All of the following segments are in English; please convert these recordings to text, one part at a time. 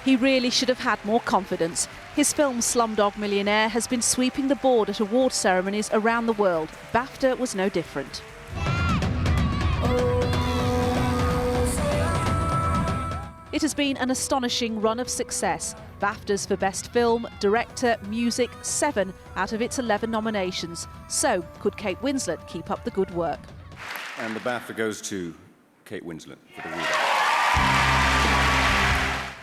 He really should have had more confidence. His film Slumdog Millionaire has been sweeping the board at award ceremonies around the world. BAFTA was no different. It has been an astonishing run of success. BAFTAs for Best Film, Director, Music, 7 out of its 11 nominations. So, could Kate Winslet keep up the good work? And the BAFTA goes to Kate Winslet for The Reader.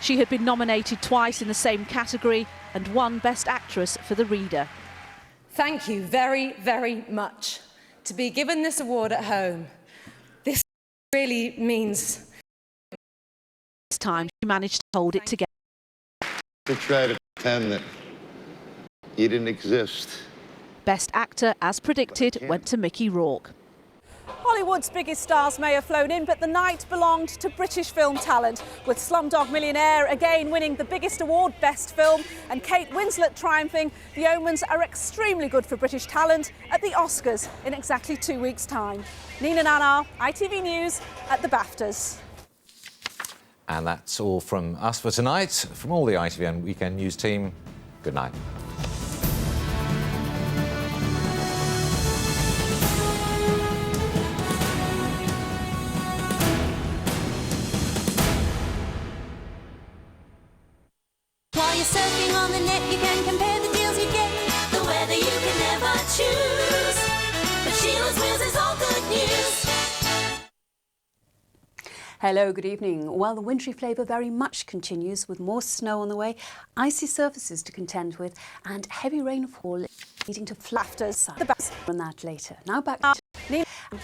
She had been nominated twice in the same category and won Best Actress for The Reader. Thank you very, very much. To be given this award at home, this really means... This time she managed to hold it together. To try to pretend that you didn't exist. Best Actor, as predicted, went to Mickey Rourke. Hollywood's biggest stars may have flown in, but the night belonged to British film talent, with Slumdog Millionaire again winning the biggest award, Best Film, and Kate Winslet triumphing. The omens are extremely good for British talent at the Oscars in exactly 2 weeks' time. Nina Nanar, ITV News at the BAFTAs. And that's all from us for tonight. From all the ITVN Weekend News team, good night. While you're surfing on the net, you can compare the deals you get. The weather you can never choose. But Sheila's Wheels is all good news. Hello, good evening. Well, the wintry flavour very much continues with more snow on the way, icy surfaces to contend with and heavy rainfall leading to flafters. On that later. Now back to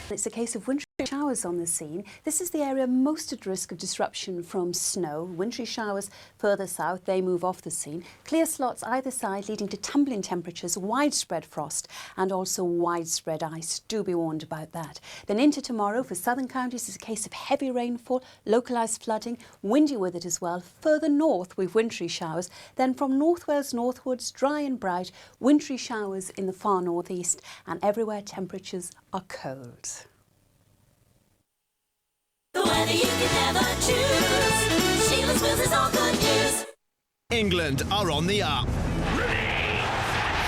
it's a case of wintry showers on the scene. This is the area most at risk of disruption from snow. Wintry showers further south, they move off the scene. Clear slots either side leading to tumbling temperatures, widespread frost and also widespread ice. Do be warned about that. Then into tomorrow for southern counties is a case of heavy rainfall, localised flooding, windy with it as well. Further north with wintry showers. Then from North Wales northwards, dry and bright, wintry showers in the far northeast and everywhere temperatures are cold. The weather you can never choose. Sheila's Wheels is all good news. England are on the up.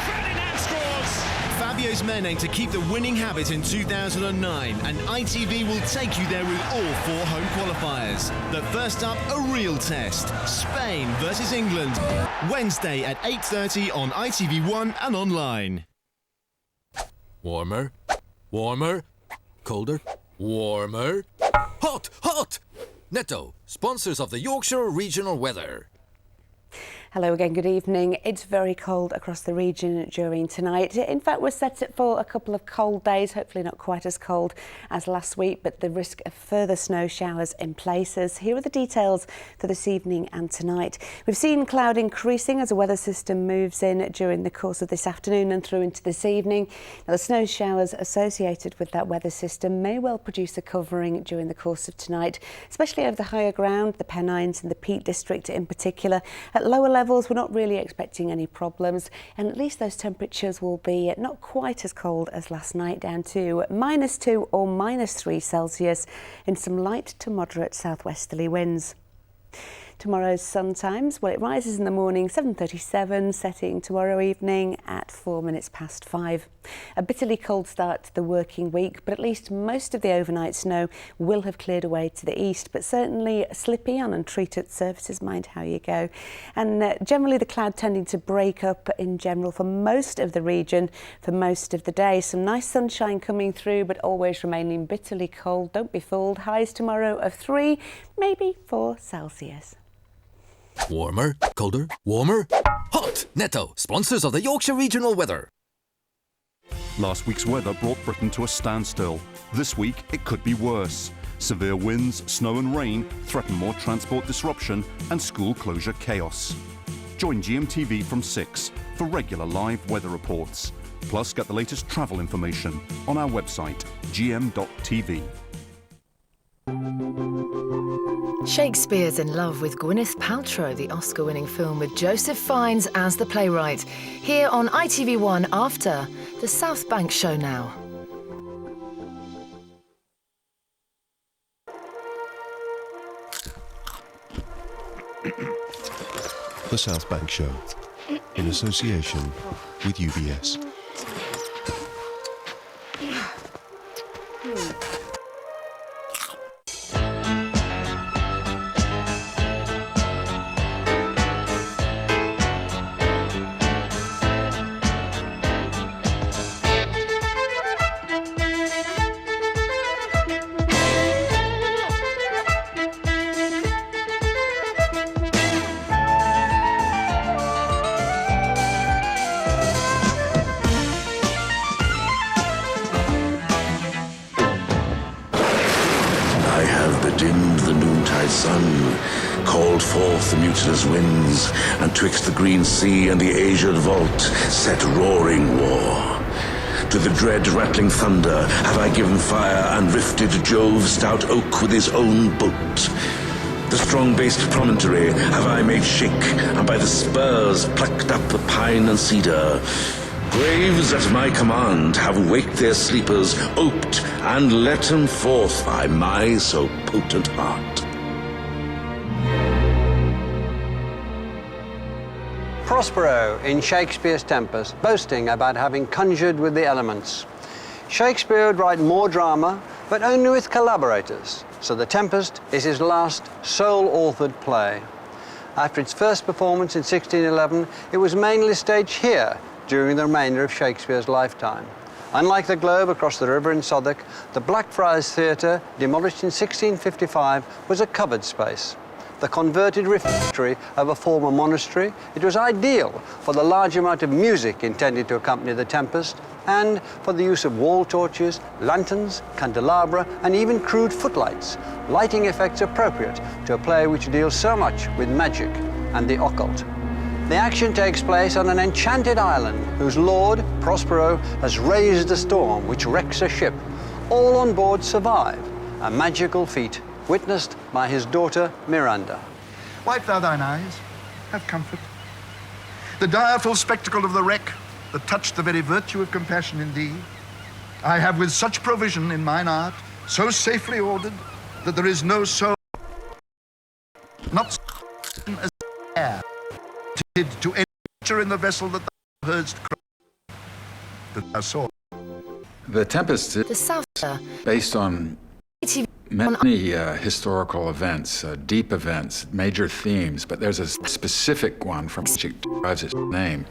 Ferdinand scores! Fabio's men aim to keep the winning habit in 2009, and ITV will take you there with all 4 home qualifiers. But first up, a real test. Spain versus England. Wednesday at 8:30 on ITV1 and online. Warmer, warmer, colder, warmer, hot, hot! Netto, sponsors of the Yorkshire Regional Weather. Hello again, good evening. It's very cold across the region during tonight. In fact, we're set for a couple of cold days, hopefully not quite as cold as last week, but the risk of further snow showers in places. Here are the details for this evening and tonight. We've seen cloud increasing as a weather system moves in during the course of this afternoon and through into this evening. Now, the snow showers associated with that weather system may well produce a covering during the course of tonight, especially over the higher ground, the Pennines and the Peak District in particular. At lower levels, we're not really expecting any problems, and at least those temperatures will be not quite as cold as last night, down to -2 or -3 Celsius in some light to moderate southwesterly winds. Tomorrow's sun times, well, it rises in the morning 7:37, setting tomorrow evening at 5:04. A bitterly cold start to the working week, but at least most of the overnight snow will have cleared away to the east, but certainly slippy on untreated surfaces, mind how you go. And generally the cloud tending to break up in general for most of the region for most of the day. Some nice sunshine coming through, but always remaining bitterly cold. Don't be fooled. Highs tomorrow of 3, maybe 4 Celsius. Warmer, colder, warmer, hot! Netto, sponsors of the Yorkshire Regional Weather. Last week's weather brought Britain to a standstill. This week, it could be worse. Severe winds, snow and rain threaten more transport disruption and school closure chaos. Join GMTV from 6 for regular live weather reports. Plus, get the latest travel information on our website, gm.tv. Shakespeare's in love with Gwyneth Paltrow, the Oscar-winning film with Joseph Fiennes as the playwright. Here on ITV1 after the South Bank show now. The South Bank Show, in association with UBS. Dimmed the noontide sun, called forth the mutinous winds, and twixt the green sea and the azure vault set roaring war. To the dread rattling thunder have I given fire, and rifted Jove's stout oak with his own bolt. The strong-based promontory have I made shake, and by the spurs plucked up the pine and cedar. Graves at my command have waked their sleepers, oped, and let them forth by my so potent heart. Prospero in Shakespeare's Tempest, boasting about having conjured with the elements. Shakespeare would write more drama, but only with collaborators, so The Tempest is his last sole-authored play. After its first performance in 1611, it was mainly staged here during the remainder of Shakespeare's lifetime. Unlike the Globe across the river in Southwark, the Blackfriars Theatre, demolished in 1655, was a covered space. The converted refectory of a former monastery, it was ideal for the large amount of music intended to accompany The Tempest, and for the use of wall torches, lanterns, candelabra, and even crude footlights, lighting effects appropriate to a play which deals so much with magic and the occult. The action takes place on an enchanted island whose lord, Prospero, has raised a storm which wrecks a ship. All on board survive, a magical feat witnessed by his daughter, Miranda. Wipe thou thine eyes, have comfort. The direful spectacle of the wreck that touched the very virtue of compassion in thee, I have with such provision in mine art, so safely ordered, that there is no soul, not as air, to any creature in the vessel that thou heardst cry, that thou saw. The Tempest is based on many historical events, deep events, major themes, but there's a specific one from which it derives its name.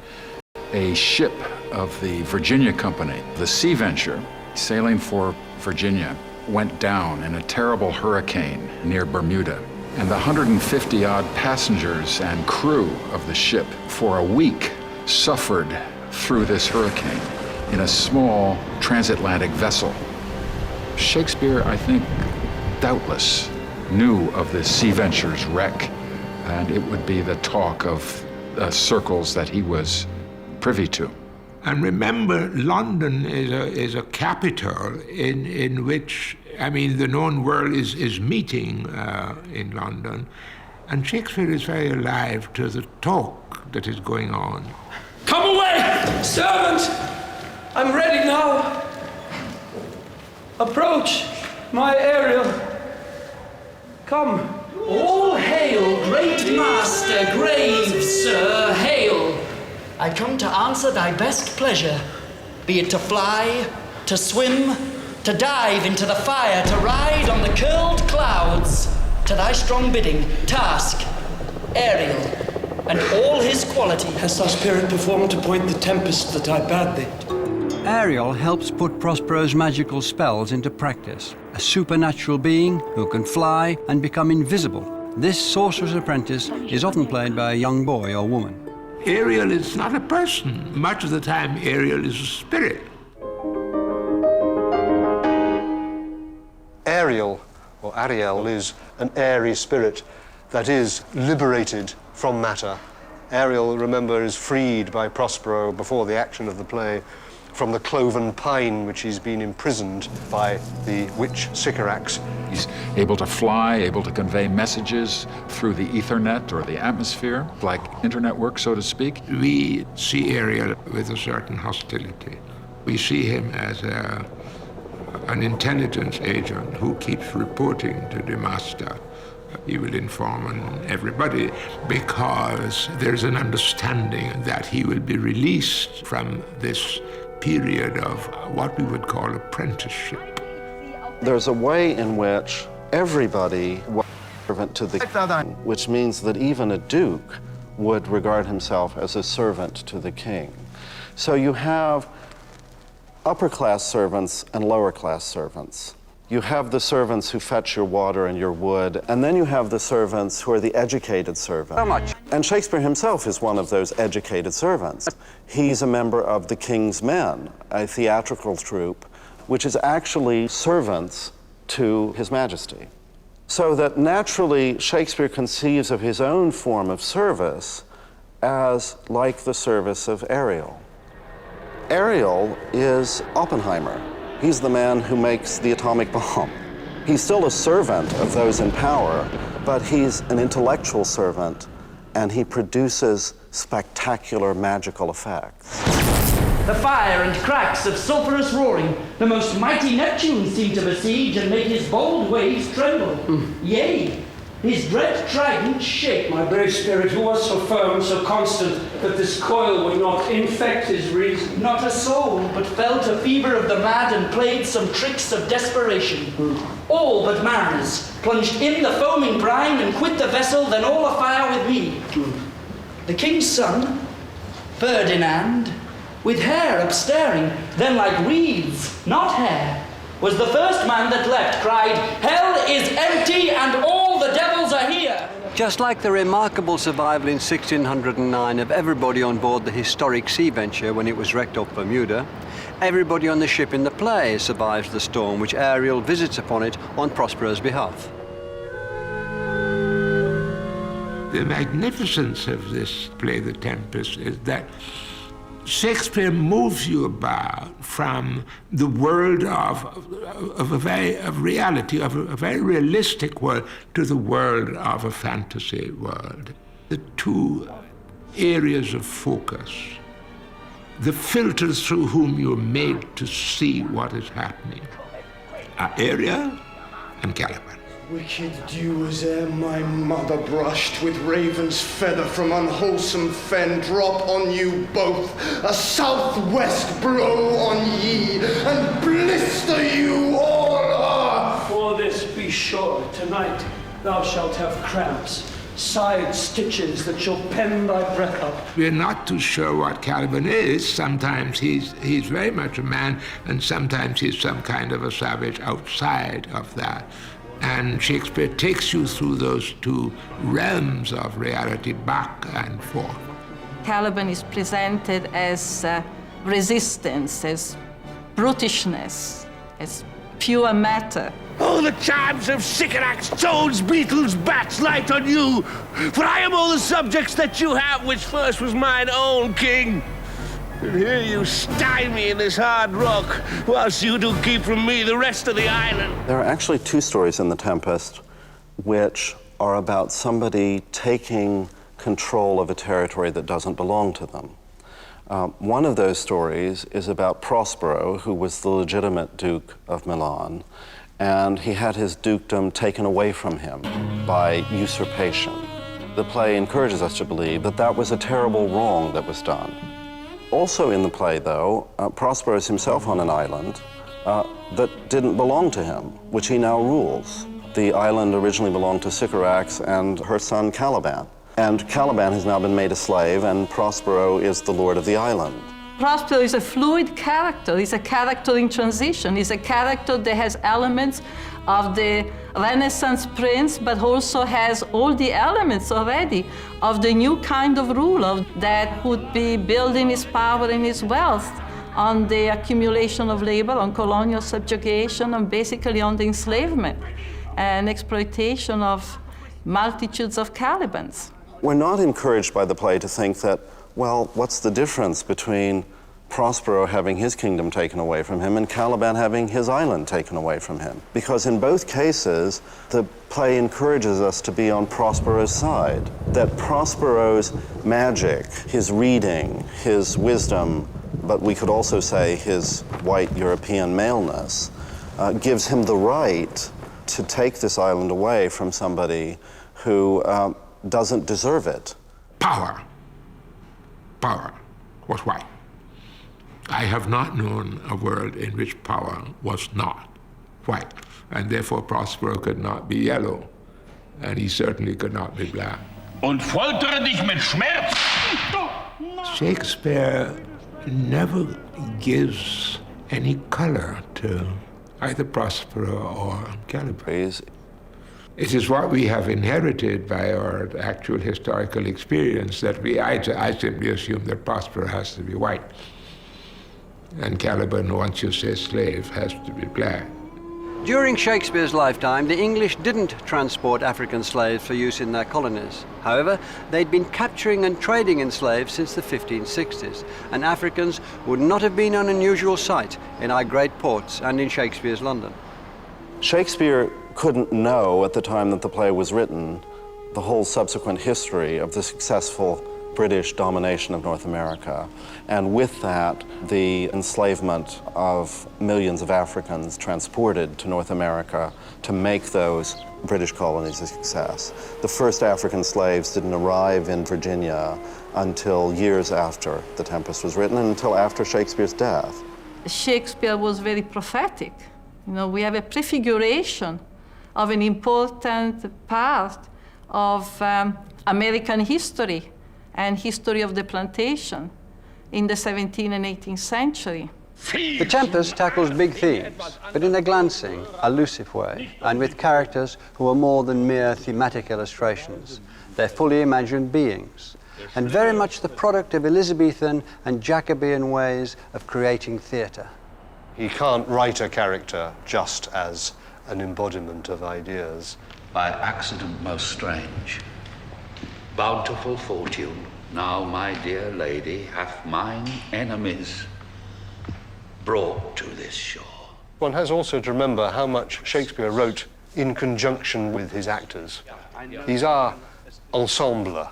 A ship of the Virginia Company, the Sea Venture, sailing for Virginia, went down in a terrible hurricane near Bermuda. And the 150-odd passengers and crew of the ship for a week suffered through this hurricane in a small transatlantic vessel. Shakespeare, I think, doubtless knew of the Sea Venture's wreck, and it would be the talk of circles that he was privy to. And remember, London is a capital in which, I mean, the known world is meeting in London, and Shakespeare is very alive to the talk that is going on. Come away, servant! I'm ready now. Approach, my Ariel. Come. All hail, great master, grave sir, hail! I come to answer thy best pleasure, be it to fly, to swim, to dive into the fire, to ride on the curled clouds, to thy strong bidding, task, Ariel, and all his quality. Has thy spirit performed to point the tempest that I bade thee? Ariel helps put Prospero's magical spells into practice. A supernatural being who can fly and become invisible. This sorcerer's apprentice is often played by a young boy or woman. Ariel is not a person. Much of the time, Ariel is a spirit. Ariel, or Ariel, is an airy spirit that is liberated from matter. Ariel, remember, is freed by Prospero before the action of the play from the cloven pine which he's been imprisoned by the witch Sycorax. He's able to fly, able to convey messages through the Ethernet or the atmosphere, like internet work, so to speak. We see Ariel with a certain hostility. We see him as an intelligence agent who keeps reporting to the master He will inform on everybody because there's an understanding that he will be released from this period of what we would call apprenticeship. There's a way in which everybody was servant to the king, which means that even a duke would regard himself as a servant to the king. So you have upper-class servants and lower-class servants. You have the servants who fetch your water and your wood, and then you have the servants who are the educated servants. How much? And Shakespeare himself is one of those educated servants. He's a member of the King's Men, a theatrical troupe, which is actually servants to His Majesty. So that naturally, Shakespeare conceives of his own form of service as like the service of Ariel. Ariel is Oppenheimer. He's the man who makes the atomic bomb. He's still a servant of those in power, but he's an intellectual servant, and he produces spectacular magical effects. The fire and cracks of sulphurous roaring, the most mighty Neptune seem to besiege and make his bold waves tremble. Yea, his dread trident shake. My brave spirit, who was so firm and so constant that this coil would not infect his reason. Not a soul, but felt a fever of the mad and played some tricks of desperation. All but mariners plunged in the foaming brine and quit the vessel, then all afire with me. The king's son, Ferdinand, with hair upstaring, then like reeds, not hair, was the first man that leapt, cried, "Hell is empty and all the devils are here!" Just like the remarkable survival in 1609 of everybody on board the historic Sea Venture when it was wrecked off Bermuda, everybody on the ship in the play survives the storm which Ariel visits upon it on Prospero's behalf. The magnificence of this play, The Tempest, is that Shakespeare moves you about from the world of reality, of a very realistic world, to the world of a fantasy world. The two areas of focus, the filters through whom you're made to see what is happening, are Ariel and Caliban. Wicked dews ere my mother brushed with raven's feather from unwholesome fen drop on you both, a southwest blow on ye, and blister you all. For this be sure, tonight thou shalt have cramps, side stitches that shall pen thy breath up. We're not too sure what Caliban is. Sometimes he's very much a man, and sometimes he's some kind of a savage outside of that. And Shakespeare takes you through those two realms of reality, back and forth. Caliban is presented as resistance, as brutishness, as pure matter. Oh, the charms of sycorax, toads, beetles, bats light on you! For I am all the subjects that you have, which first was mine own, king. And here you stymie in this hard rock, whilst you do keep from me the rest of the island. There are actually two stories in The Tempest which are about somebody taking control of a territory that doesn't belong to them. One of those stories is about Prospero, who was the legitimate Duke of Milan, and he had his dukedom taken away from him by usurpation. The play encourages us to believe that that was a terrible wrong that was done. Also in the play, though, Prospero is himself on an island that didn't belong to him, which he now rules. The island originally belonged to Sycorax and her son Caliban. And Caliban has now been made a slave, and Prospero is the lord of the island. Prospero is a fluid character. He's a character in transition. He's a character that has elements of the Renaissance prince, but also has all the elements already of the new kind of ruler that would be building his power and his wealth on the accumulation of labor, on colonial subjugation, and basically on the enslavement and exploitation of multitudes of Calibans. We're not encouraged by the play to think that, well, what's the difference between Prospero having his kingdom taken away from him and Caliban having his island taken away from him? Because in both cases, the play encourages us to be on Prospero's side. That Prospero's magic, his reading, his wisdom, but we could also say his white European maleness, gives him the right to take this island away from somebody who doesn't deserve it. Power was white. I have not known a world in which power was not white, and therefore Prospero could not be yellow, and he certainly could not be black. Und foltere dich mit Schmerz! Shakespeare never gives any color to either Prospero or Caliban. It is what we have inherited by our actual historical experience that I simply assume that Prospero has to be white. And Caliban, once you say slave, has to be black. During Shakespeare's lifetime, the English didn't transport African slaves for use in their colonies. However, they'd been capturing and trading in slaves since the 1560s, and Africans would not have been an unusual sight in our great ports and in Shakespeare's London. Shakespeare couldn't know at the time that the play was written the whole subsequent history of the successful British domination of North America, and with that, the enslavement of millions of Africans transported to North America to make those British colonies a success. The first African slaves didn't arrive in Virginia until years after The Tempest was written and until after Shakespeare's death. Shakespeare was very prophetic. You know, we have a prefiguration of an important part of American history and history of the plantation in the 17th and 18th century. The Tempest tackles big themes, but in a glancing, elusive way, and with characters who are more than mere thematic illustrations. They're fully imagined beings, and very much the product of Elizabethan and Jacobean ways of creating theatre. He can't write a character just as an embodiment of ideas. By accident most strange, bountiful fortune, now my dear lady hath mine enemies brought to this shore. One has also to remember how much Shakespeare wrote in conjunction with his actors. These are ensemble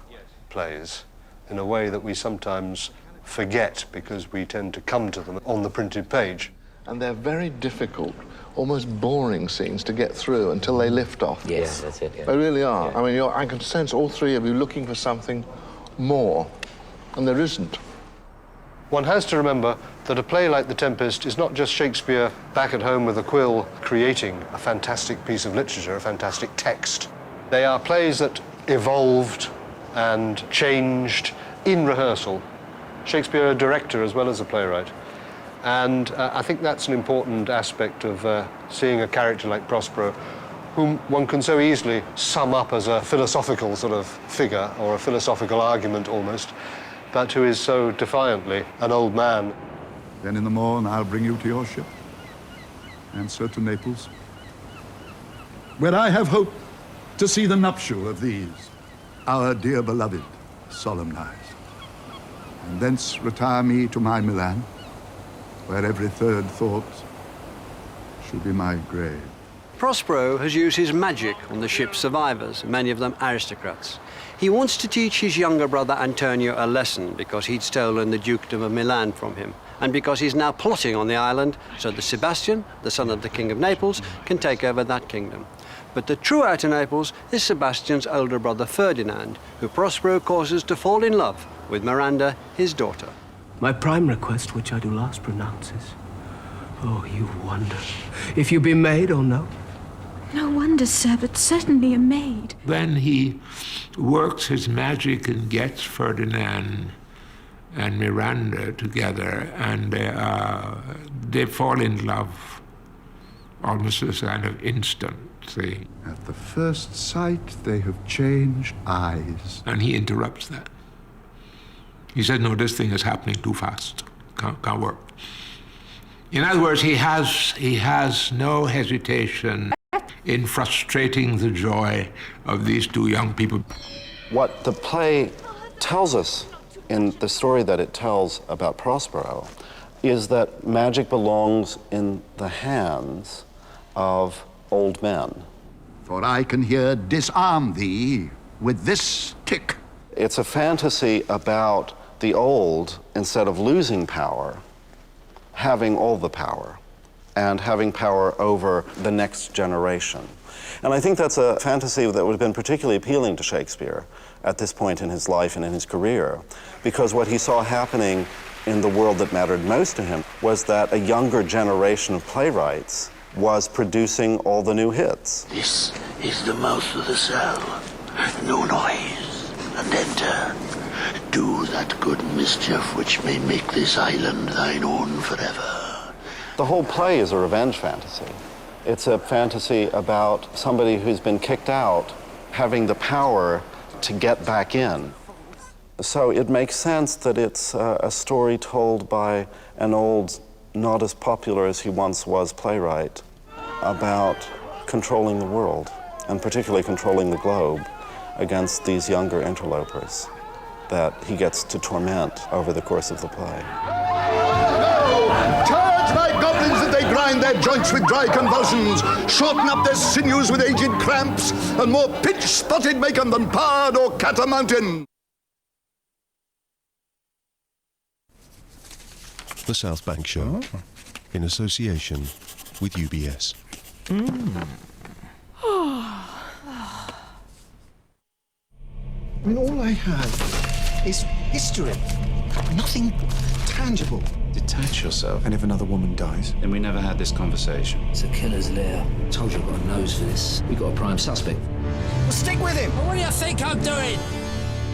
plays in a way that we sometimes forget because we tend to come to them on the printed page. And they're very difficult, almost boring scenes to get through until they lift off. Yes, that's it. Yeah. They really are. Yeah. I mean, I can sense all three of you looking for something more, and there isn't. One has to remember that a play like The Tempest is not just Shakespeare back at home with a quill creating a fantastic piece of literature, a fantastic text. They are plays that evolved and changed in rehearsal. Shakespeare, a director as well as a playwright. And I think that's an important aspect of seeing a character like Prospero, whom one can so easily sum up as a philosophical sort of figure, or a philosophical argument almost, but who is so defiantly an old man. Then in the morn I'll bring you to your ship, and so to Naples, where I have hoped to see the nuptial of these, our dear beloved, solemnized. And thence retire me to my Milan, where every third thought should be my grave. Prospero has used his magic on the ship's survivors, many of them aristocrats. He wants to teach his younger brother Antonio a lesson because he'd stolen the dukedom of Milan from him, and because he's now plotting on the island so that Sebastian, the son of the King of Naples, can take over that kingdom. But the true heir to Naples is Sebastian's older brother Ferdinand, who Prospero causes to fall in love with Miranda, his daughter. My prime request, which I do last pronounce, is, oh, you wonder if you be maid or no. No wonder, sir, but certainly a maid. Then he works his magic and gets Ferdinand and Miranda together, and they fall in love almost as a kind of instant thing. At the first sight, they have changed eyes. And he interrupts that. He said, no, this thing is happening too fast. Can't work. In other words, he has no hesitation in frustrating the joy of these two young people. What the play tells us in the story that it tells about Prospero is that magic belongs in the hands of old men. For I can here disarm thee with this tick. It's a fantasy about the old, instead of losing power, having all the power. and having power over the next generation. And I think that's a fantasy that would have been particularly appealing to Shakespeare at this point in his life and in his career, because what he saw happening in the world that mattered most to him was that a younger generation of playwrights was producing all the new hits. This is the mouth of the cell. No noise, and enter. Do that good mischief which may make this island thine own forever. The whole play is a revenge fantasy. It's a fantasy about somebody who's been kicked out having the power to get back in. So it makes sense that it's a story told by an old, not as popular as he once was playwright about controlling the world, and particularly controlling the globe against these younger interlopers that he gets to torment over the course of the play. Charge thy goblins that they grind their joints with dry convulsions, shorten up their sinews with aged cramps, and more pitch-spotted make 'em than pard or catamountain. The South Bank Show, in association with UBS. I mean, all I have is history. Nothing tangible. Detach yourself. And if another woman dies? Then we never had this conversation. It's a killer's lair. Told you I've got a nose for this. We got a prime suspect. Well, stick with him! What do you think I'm doing?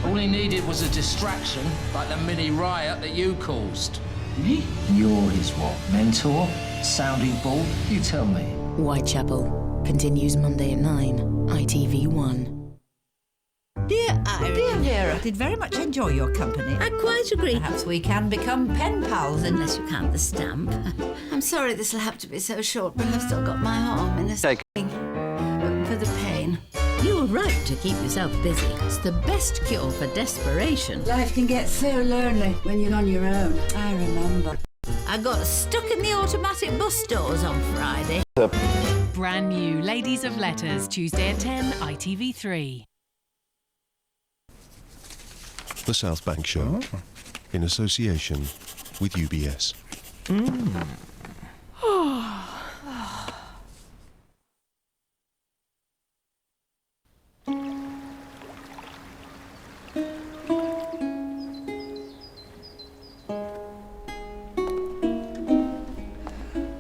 All he needed was a distraction, like the mini riot that you caused. Me? You're his what? Mentor? Sounding board? You tell me. Whitechapel continues Monday at 9, ITV1. Dear Iris. Dear Vera. Did very much enjoy your company. I quite agree. Perhaps we can become pen pals unless you count the stamp. I'm sorry this will have to be so short, but I've still got my arm in a sling for the pain. You're right to keep yourself busy. It's the best cure for desperation. Life can get so lonely when you're on your own. I remember. I got stuck in the automatic bus doors on Friday. Brand new Ladies of Letters, Tuesday at 10, ITV3. The South Bank Show, in association with UBS.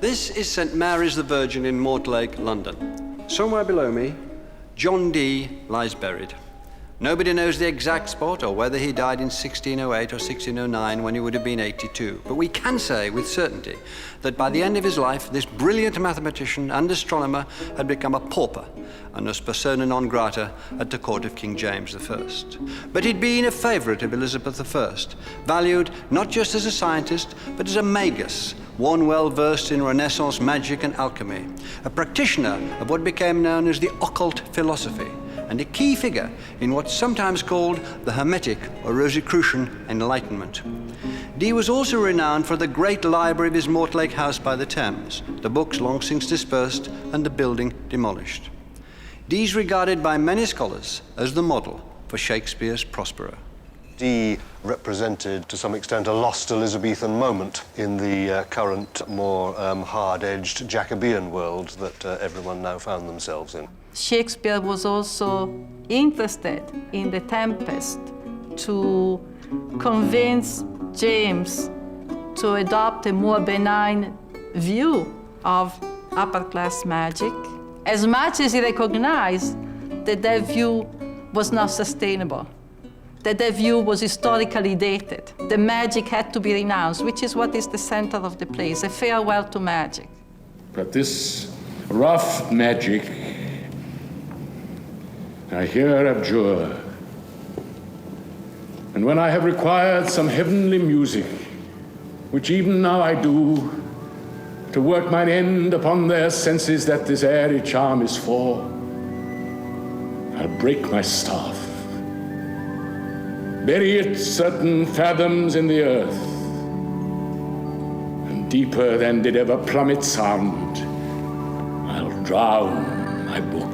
This is St Mary's the Virgin in Mortlake, London. Somewhere below me, John Dee lies buried. Nobody knows the exact spot or whether he died in 1608 or 1609 when he would have been 82. But we can say with certainty that by the end of his life, this brilliant mathematician and astronomer had become a pauper and as persona non grata at the court of King James I. But he'd been a favourite of Elizabeth I, valued not just as a scientist, but as a magus, one well versed in Renaissance magic and alchemy, a practitioner of what became known as the occult philosophy, and a key figure in what's sometimes called the Hermetic or Rosicrucian Enlightenment. Dee was also renowned for the great library of his Mortlake house by the Thames, the books long since dispersed and the building demolished. Dee's regarded by many scholars as the model for Shakespeare's Prospero. Dee represented, to some extent, a lost Elizabethan moment in the current, more hard-edged Jacobean world that everyone now found themselves in. Shakespeare was also interested in the Tempest to convince James to adopt a more benign view of upper-class magic, as much as he recognized that that view was not sustainable, that view was historically dated. The magic had to be renounced, which is what is the center of the play, a farewell to magic. But this rough magic I here abjure, and when I have required some heavenly music, which even now I do, to work mine end upon their senses that this airy charm is for, I'll break my staff, bury it certain fathoms in the earth, and deeper than did ever plummet sound, I'll drown my book.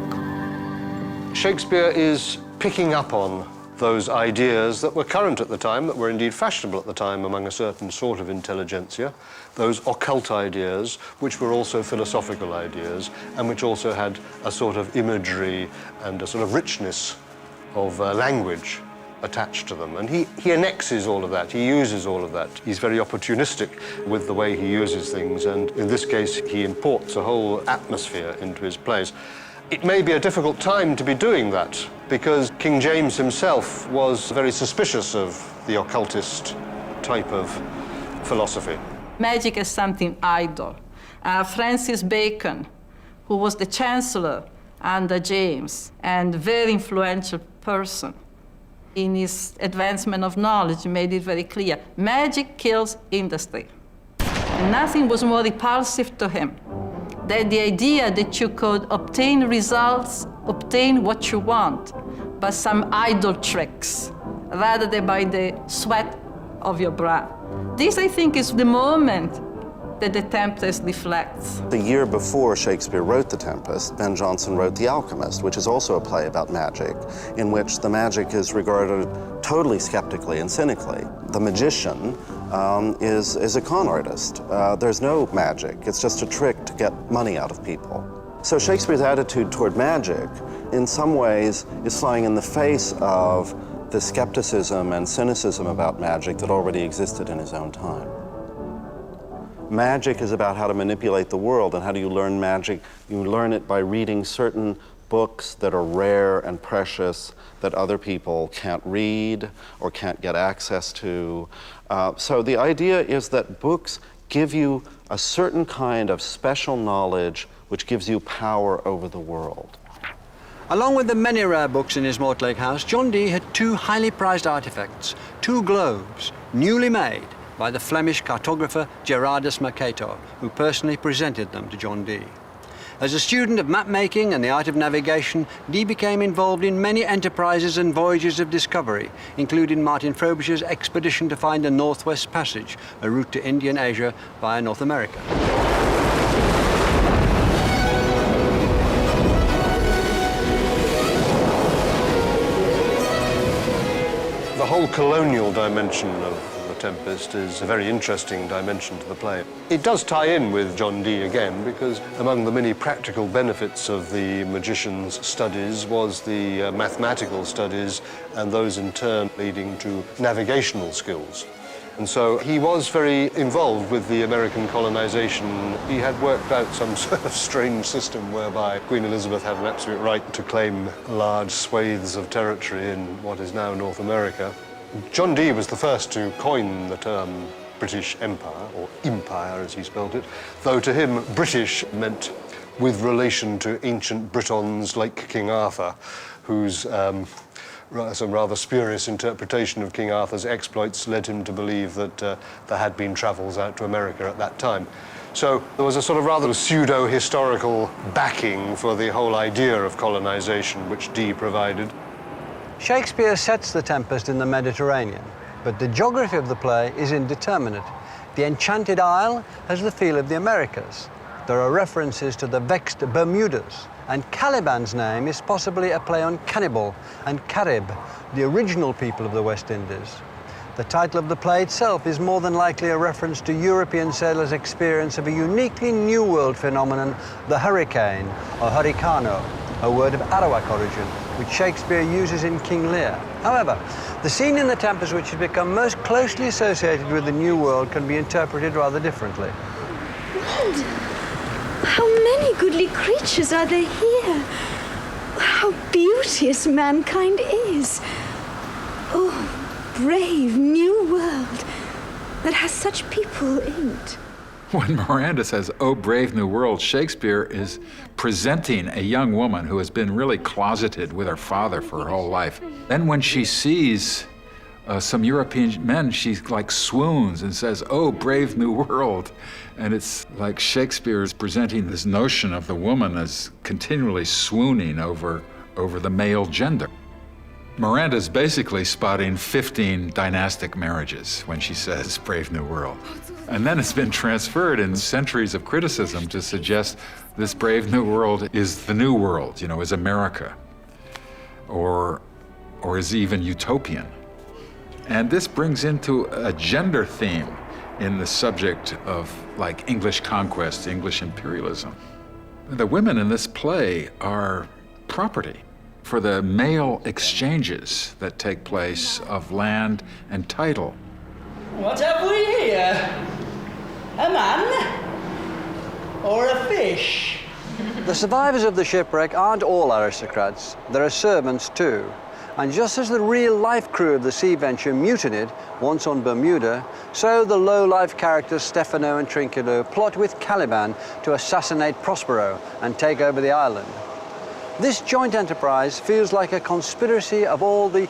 Shakespeare is picking up on those ideas that were current at the time, that were indeed fashionable at the time among a certain sort of intelligentsia, those occult ideas, which were also philosophical ideas, and which also had a sort of imagery and a sort of richness of language attached to them. And he annexes all of that, he uses all of that. He's very opportunistic with the way he uses things, and in this case, he imports a whole atmosphere into his plays. It may be a difficult time to be doing that, because King James himself was very suspicious of the occultist type of philosophy. Magic is something idle. Francis Bacon, who was the chancellor under James and very influential person, in his advancement of knowledge, made it very clear. Magic kills industry. And nothing was more repulsive to him than the idea that you could obtain results, obtain what you want, by some idle tricks, rather than by the sweat of your brow. This, I think, is the moment that the Tempest reflects. The year before Shakespeare wrote The Tempest, Ben Jonson wrote The Alchemist, which is also a play about magic, in which the magic is regarded totally skeptically and cynically. The magician is a con artist. There's no magic. It's just a trick to get money out of people. So Shakespeare's attitude toward magic, in some ways, is flying in the face of the skepticism and cynicism about magic that already existed in his own time. Magic is about how to manipulate the world, and how do you learn magic? You learn it by reading certain books that are rare and precious that other people can't read or can't get access to. So the idea is that books give you a certain kind of special knowledge which gives you power over the world. Along with the many rare books in his Mortlake house, John Dee had two highly prized artifacts, two globes, newly made by the Flemish cartographer Gerardus Mercator, who personally presented them to John Dee. As a student of map-making and the art of navigation, Dee became involved in many enterprises and voyages of discovery, including Martin Frobisher's expedition to find the Northwest Passage, a route to Indian Asia via North America. The whole colonial dimension of Tempest is a very interesting dimension to the play. It does tie in with John Dee again, because among the many practical benefits of the magician's studies was the mathematical studies, and those in turn leading to navigational skills. And so he was very involved with the American colonization. He had worked out some sort of strange system whereby Queen Elizabeth had an absolute right to claim large swathes of territory in what is now North America. John Dee was the first to coin the term British Empire, or Empire as he spelled it, though to him British meant with relation to ancient Britons like King Arthur, whose some rather spurious interpretation of King Arthur's exploits led him to believe that there had been travels out to America at that time. So there was a sort of rather pseudo-historical backing for the whole idea of colonization which Dee provided. Shakespeare sets the Tempest in the Mediterranean, but the geography of the play is indeterminate. The Enchanted Isle has the feel of the Americas. There are references to the vexed Bermudas, and Caliban's name is possibly a play on cannibal and Carib, the original people of the West Indies. The title of the play itself is more than likely a reference to European sailors' experience of a uniquely New World phenomenon, the hurricane, or hurricano, a word of Arawak origin, which Shakespeare uses in King Lear. However, the scene in The Tempest which has become most closely associated with the New World can be interpreted rather differently. Wonder, how many goodly creatures are there here? How beauteous mankind is. Oh, brave new world that has such people in it. When Miranda says, "Oh, brave new world," Shakespeare is presenting a young woman who has been really closeted with her father for her whole life. Then when she sees some European men, she like swoons and says, "Oh, brave new world." And it's like Shakespeare is presenting this notion of the woman as continually swooning over the male gender. Miranda's basically spotting 15 dynastic marriages when she says brave new world. And then it's been transferred in centuries of criticism to suggest this brave new world is the new world, is America. Or or is even utopian. And this brings into a gender theme in the subject of like English conquest, English imperialism. The women in this play are property for the male exchanges that take place of land and title. What have we here? A man? Or a fish? The survivors of the shipwreck aren't all aristocrats. There are servants too. And just as the real-life crew of the Sea Venture mutinied once on Bermuda, so the low-life characters Stefano and Trinculo plot with Caliban to assassinate Prospero and take over the island. This joint enterprise feels like a conspiracy of all the